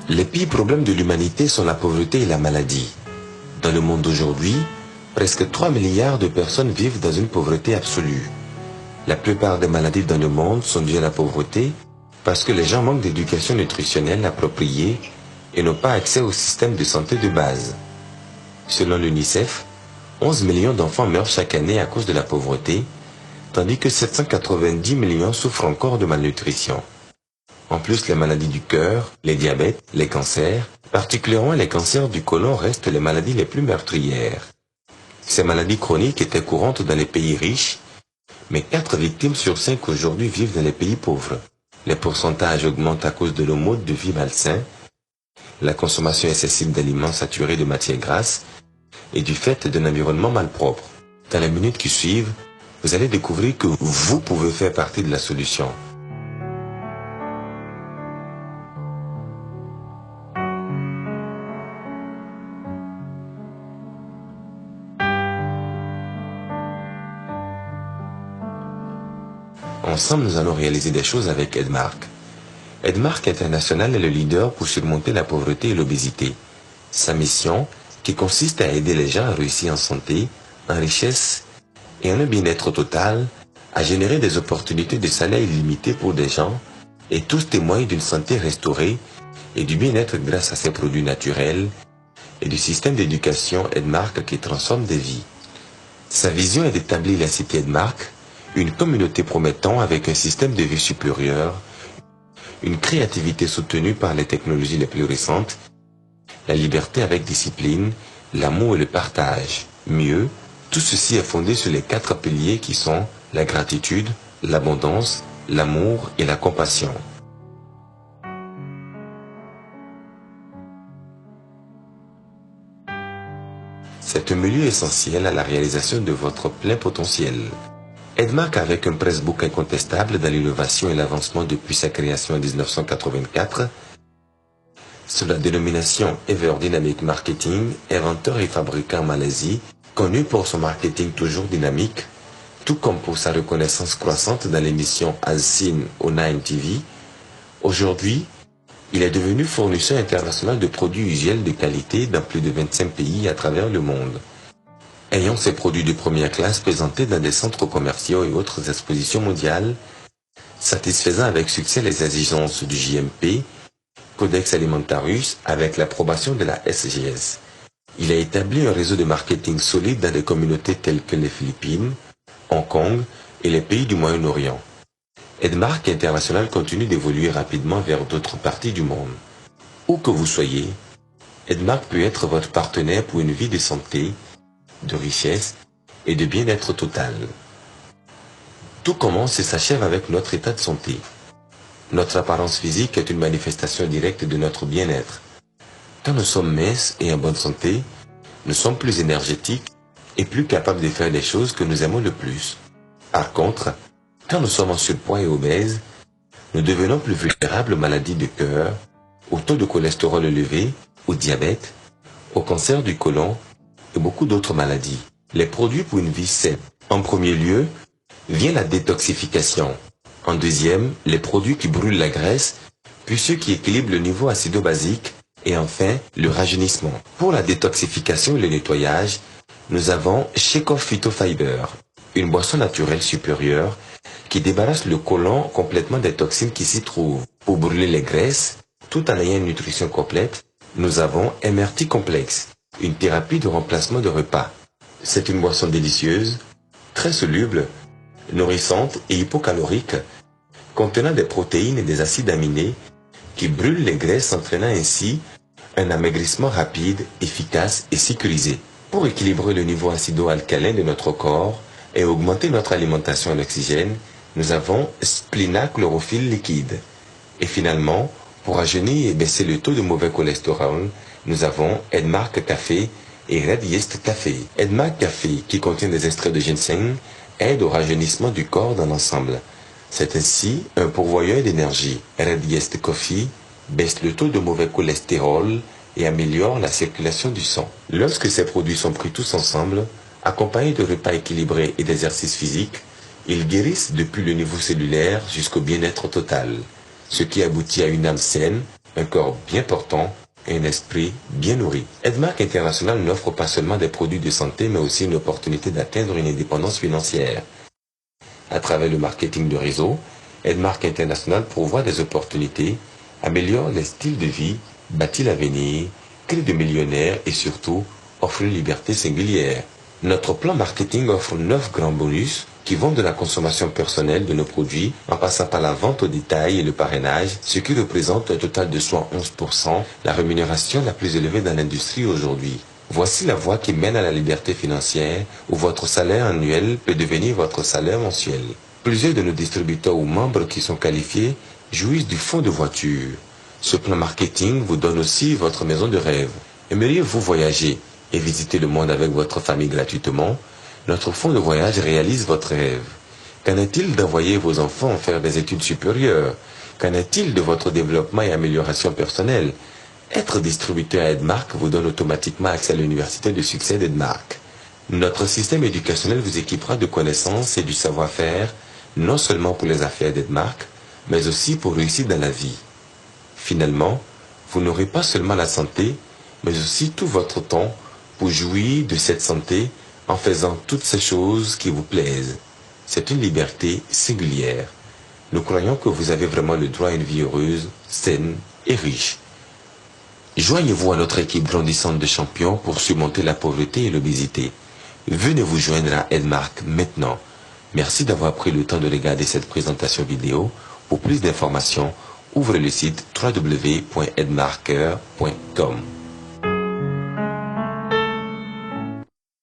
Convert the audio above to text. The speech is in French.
Les pires problèmes de l'humanité sont la pauvreté et la maladie. Dans le monde d'aujourd'hui, presque 3 milliards de personnes vivent dans une pauvreté absolue. La plupart des maladies dans le monde sont dues à la pauvreté parce que les gens manquent d'éducation nutritionnelle appropriée et n'ont pas accès au système de santé de base. Selon l'UNICEF, 11 millions d'enfants meurent chaque année à cause de la pauvreté, tandis que 790 millions souffrent encore de malnutrition. En plus, les maladies du cœur, les diabètes, les cancers, particulièrement les cancers du côlon, restent les maladies les plus meurtrières. Ces maladies chroniques étaient courantes dans les pays riches, mais 4 victimes sur 5 aujourd'hui vivent dans les pays pauvres. Les pourcentages augmentent à cause de nos modes de vie malsains, la consommation excessive d'aliments saturés de matières grasses et du fait d'un environnement malpropre. Dans les minutes qui suivent, vous allez découvrir que vous pouvez faire partie de la solution. Ensemble, nous allons réaliser des choses avec Edmark. Edmark International est le leader pour surmonter la pauvreté et l'obésité. Sa mission, qui consiste à aider les gens à réussir en santé, en richesse et en un bien-être total, à générer des opportunités de salaire illimité pour des gens, et tous témoignent d'une santé restaurée et du bien-être grâce à ses produits naturels et du système d'éducation Edmark qui transforme des vies. Sa vision est d'établir la cité Edmark, une communauté promettant avec un système de vie supérieur, une créativité soutenue par les technologies les plus récentes, la liberté avec discipline, l'amour et le partage. Mieux, tout ceci est fondé sur les 4 piliers qui sont la gratitude, l'abondance, l'amour et la compassion. C'est un milieu essentiel à la réalisation de votre plein potentiel. Edmark, avec un presse-book incontestable dans l'innovation et l'avancement depuis sa création en 1984, sous la dénomination Ever Dynamic Marketing, inventeur et fabricant en Malaisie, connu pour son marketing toujours dynamique, tout comme pour sa reconnaissance croissante dans l'émission As Seen au 9 TV, aujourd'hui, il est devenu fournisseur international de produits usuels de qualité dans plus de 25 pays à travers le monde. Ayant ses produits de première classe présentés dans des centres commerciaux et autres expositions mondiales, satisfaisant avec succès les exigences du JMP, Codex Alimentarius, avec l'approbation de la SGS. Il a établi un réseau de marketing solide dans des communautés telles que les Philippines, Hong Kong et les pays du Moyen-Orient. Edmark International continue d'évoluer rapidement vers d'autres parties du monde. Où que vous soyez, Edmark peut être votre partenaire pour une vie de santé, de richesse et de bien-être total. Tout commence et s'achève avec notre état de santé. Notre apparence physique est une manifestation directe de notre bien-être. Quand nous sommes minces et en bonne santé, nous sommes plus énergétiques et plus capables de faire les choses que nous aimons le plus. Par contre, quand nous sommes en surpoids et obèses, nous devenons plus vulnérables aux maladies de cœur, au taux de cholestérol élevé, au diabète, au cancer du côlon et beaucoup d'autres maladies. Les produits pour une vie saine. En premier lieu, vient la détoxification. En deuxième, les produits qui brûlent la graisse, puis ceux qui équilibrent le niveau acido-basique, et enfin, le rajeunissement. Pour la détoxification et le nettoyage, nous avons Shake-Off Phytofiber, une boisson naturelle supérieure qui débarrasse le côlon complètement des toxines qui s'y trouvent. Pour brûler les graisses, tout en ayant une nutrition complète, nous avons MRT Complex, une thérapie de remplacement de repas. C'est une boisson délicieuse, très soluble, nourrissante et hypocalorique, contenant des protéines et des acides aminés qui brûlent les graisses, entraînant ainsi un amaigrissement rapide, efficace et sécurisé. Pour équilibrer le niveau acido-alcalin de notre corps et augmenter notre alimentation en oxygène, nous avons Splina Chlorophylle liquide. Et finalement, pour rajeunir et baisser le taux de mauvais cholestérol, nous avons Edmark Café et Red Yeast Café. Edmark Café, qui contient des extraits de ginseng, aide au rajeunissement du corps dans l'ensemble. C'est ainsi un pourvoyeur d'énergie. Red Yeast Coffee baisse le taux de mauvais cholestérol et améliore la circulation du sang. Lorsque ces produits sont pris tous ensemble, accompagnés de repas équilibrés et d'exercices physiques, ils guérissent depuis le niveau cellulaire jusqu'au bien-être total, ce qui aboutit à une âme saine, un corps bien portant et un esprit bien nourri. Edmark International n'offre pas seulement des produits de santé, mais aussi une opportunité d'atteindre une indépendance financière. À travers le marketing de réseau, Edmark International pourvoit des opportunités, améliore les styles de vie, bâtit l'avenir, crée de millionnaires et surtout offre une liberté singulière. Notre plan marketing offre 9 grands bonus qui vont de la consommation personnelle de nos produits en passant par la vente au détail et le parrainage, ce qui représente un total de 111%, la rémunération la plus élevée dans l'industrie aujourd'hui. Voici la voie qui mène à la liberté financière où votre salaire annuel peut devenir votre salaire mensuel. Plusieurs de nos distributeurs ou membres qui sont qualifiés jouissent du fonds de voiture. Ce plan marketing vous donne aussi votre maison de rêve. Aimeriez-vous voyager et visiter le monde avec votre famille gratuitement? Notre fonds de voyage réalise votre rêve. Qu'en est-il d'envoyer vos enfants faire des études supérieures? Qu'en est-il de votre développement et amélioration personnelle? Être distributeur à Edmark vous donne automatiquement accès à l'université de succès d'Edmark. Notre système éducationnel vous équipera de connaissances et du savoir-faire, non seulement pour les affaires d'Edmark, mais aussi pour réussir dans la vie. Finalement, vous n'aurez pas seulement la santé, mais aussi tout votre temps pour jouir de cette santé en faisant toutes ces choses qui vous plaisent. C'est une liberté singulière. Nous croyons que vous avez vraiment le droit à une vie heureuse, saine et riche. Joignez-vous à notre équipe grandissante de champions pour surmonter la pauvreté et l'obésité. Venez vous joindre à Edmark maintenant. Merci d'avoir pris le temps de regarder cette présentation vidéo. Pour plus d'informations, ouvrez le site www.edmarker.com.